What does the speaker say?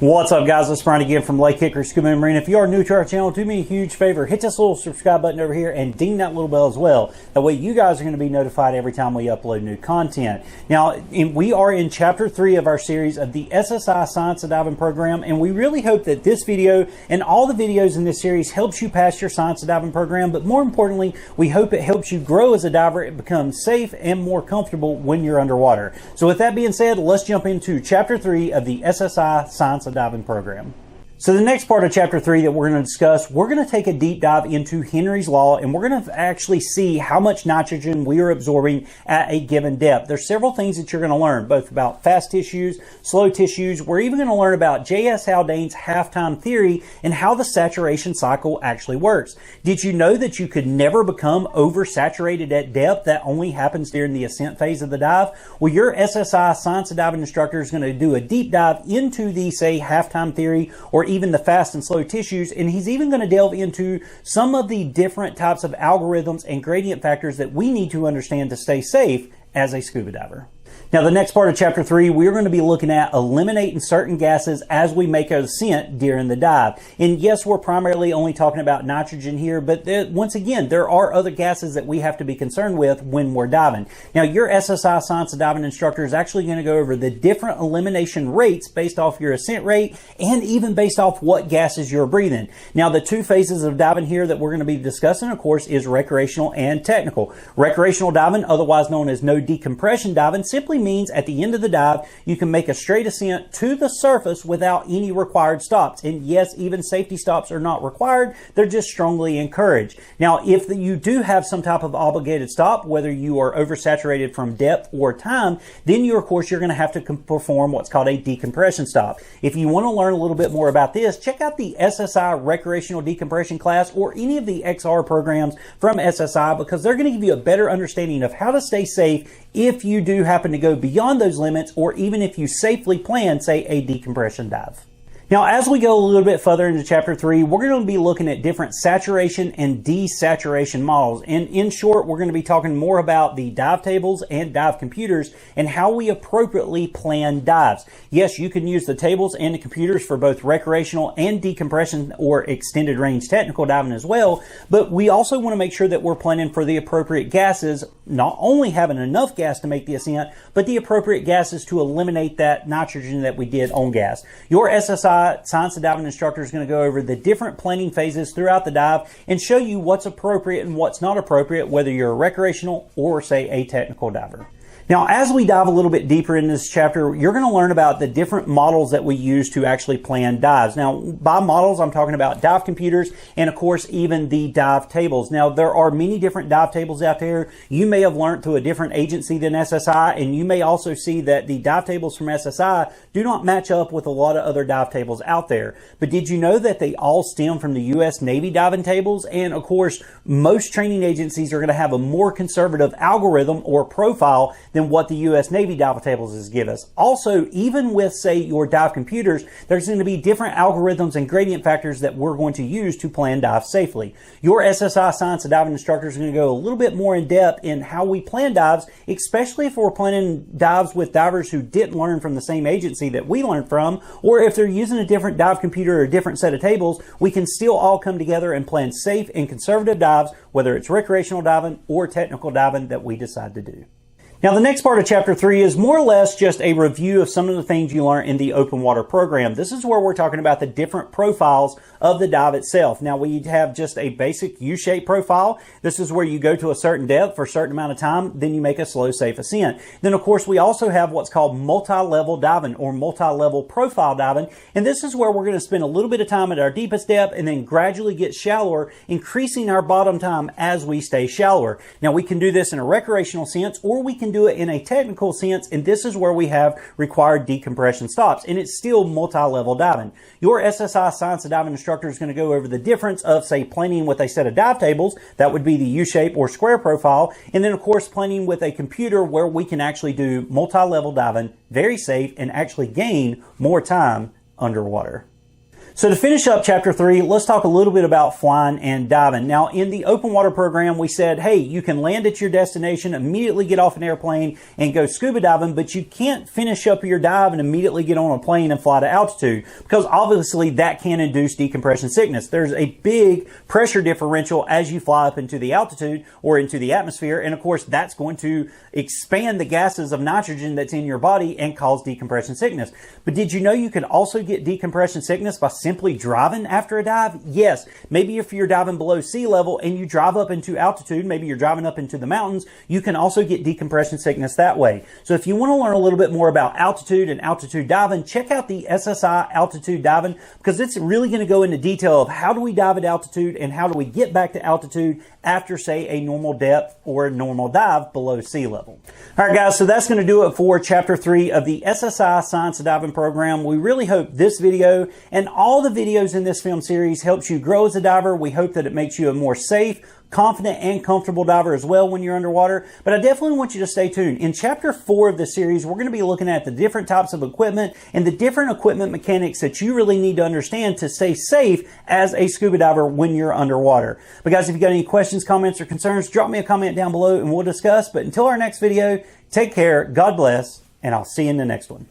What's up, guys? It's Brian again from Lake Hickory Scuba and Marine. If you are new to our channel, do me a huge favor, hit this little subscribe button over here and ding that little bell as well. That way you guys are going to be notified every time we upload new content. Now, we are in chapter 3 of our series of the SSI Science of Diving program, and we really hope that this video and all the videos in this series helps you pass your Science of Diving program, but more importantly, we hope it helps you grow as a diver and become safe and more comfortable when you're underwater. So with that being said, let's jump into chapter 3 of the SSI Science of Diving program. So the next part of chapter 3 that we're going to discuss, we're going to take a deep dive into Henry's Law, and we're going to actually see how much nitrogen we are absorbing at a given depth. There's several things that you're going to learn, both about fast tissues, slow tissues. We're even going to learn about J.S. Haldane's half-time theory and how the saturation cycle actually works. Did you know that you could never become oversaturated at depth? That only happens during the ascent phase of the dive. Well, your SSI Science of Diving instructor is going to do a deep dive into the, say, half-time theory or even the fast and slow tissues, and he's even going to delve into some of the different types of algorithms and gradient factors that we need to understand to stay safe as a scuba diver. Now, the next part of chapter 3, we're going to be looking at eliminating certain gases as we make an ascent during the dive. And yes, we're primarily only talking about nitrogen here, but once again, there are other gases that we have to be concerned with when we're diving. Now, your SSI Science of Diving instructor is actually going to go over the different elimination rates based off your ascent rate and even based off what gases you're breathing. Now, the two phases of diving here that we're going to be discussing, of course, is recreational and technical. Recreational diving, otherwise known as no decompression diving, simply means at the end of the dive, you can make a straight ascent to the surface without any required stops. And yes, even safety stops are not required. They're just strongly encouraged. Now, if you do have some type of obligated stop, whether you are oversaturated from depth or time, then of course, you're going to have to perform what's called a decompression stop. If you want to learn a little bit more about this, check out the SSI Recreational Decompression class or any of the XR programs from SSI, because they're going to give you a better understanding of how to stay safe if you do happen to go beyond those limits, or even if you safely plan, say, a decompression dive. Now, as we go a little bit further into chapter 3, we're going to be looking at different saturation and desaturation models. And in short, we're going to be talking more about the dive tables and dive computers and how we appropriately plan dives. Yes, you can use the tables and the computers for both recreational and decompression or extended range technical diving as well, but we also want to make sure that we're planning for the appropriate gases, not only having enough gas to make the ascent, but the appropriate gases to eliminate that nitrogen that we did on gas. Your SSI Science of Diving instructor is going to go over the different planning phases throughout the dive and show you what's appropriate and what's not appropriate, whether you're a recreational or, say, a technical diver. Now, as we dive a little bit deeper in this chapter, you're going to learn about the different models that we use to actually plan dives. Now, by models, I'm talking about dive computers and, of course, even the dive tables. Now, there are many different dive tables out there. You may have learned through a different agency than SSI, and you may also see that the dive tables from SSI do not match up with a lot of other dive tables out there. But did you know that they all stem from the U.S. Navy diving tables? And, of course, most training agencies are going to have a more conservative algorithm or profile than what the U.S. Navy dive tables has given us. Also, even with, say, your dive computers, there's going to be different algorithms and gradient factors that we're going to use to plan dives safely. Your SSI Science of Diving instructor is going to go a little bit more in depth in how we plan dives, especially if we're planning dives with divers who didn't learn from the same agency that we learned from, or if they're using a different dive computer or a different set of tables, we can still all come together and plan safe and conservative dives, whether it's recreational diving or technical diving that we decide to do. Now, the next part of chapter 3 is more or less just a review of some of the things you learn in the open water program. This is where we're talking about the different profiles of the dive itself. Now, we have just a basic U-shaped profile. This is where you go to a certain depth for a certain amount of time, then you make a slow, safe ascent. Then, of course, we also have what's called multi-level diving or multi-level profile diving. And this is where we're going to spend a little bit of time at our deepest depth and then gradually get shallower, increasing our bottom time as we stay shallower. Now, we can do this in a recreational sense, or we can do it in a technical sense, and this is where we have required decompression stops, and it's still multi-level diving. Your SSI Science of Diving instructor is going to go over the difference of, say, planning with a set of dive tables, that would be the U-shape or square profile, and then, of course, planning with a computer where we can actually do multi-level diving, very safe, and actually gain more time underwater. So to finish up chapter 3, let's talk a little bit about flying and diving. Now, in the open water program, we said, hey, you can land at your destination, immediately get off an airplane and go scuba diving, but you can't finish up your dive and immediately get on a plane and fly to altitude, because obviously that can induce decompression sickness. There's a big pressure differential as you fly up into the altitude or into the atmosphere, and of course that's going to expand the gases of nitrogen that's in your body and cause decompression sickness. But did you know you could also get decompression sickness by simply driving after a dive? Yes. Maybe if you're diving below sea level and you drive up into altitude, maybe you're driving up into the mountains, you can also get decompression sickness that way. So if you want to learn a little bit more about altitude and altitude diving, check out the SSI Altitude Diving, because it's really going to go into detail of how do we dive at altitude and how do we get back to altitude after, say, a normal depth or a normal dive below sea level. All right, guys, so that's going to do it for Chapter 3 of the SSI Science of Diving program. We really hope this video and all the videos in this film series helps you grow as a diver. We hope that it makes you a more safe, confident, and comfortable diver as well when you're underwater. But I definitely want you to stay tuned. In Chapter 4 of the series, we're going to be looking at the different types of equipment and the different equipment mechanics that you really need to understand to stay safe as a scuba diver when you're underwater. But guys, if you got any questions, comments, or concerns, drop me a comment down below and we'll discuss. But until our next video, take care, God bless, and I'll see you in the next one.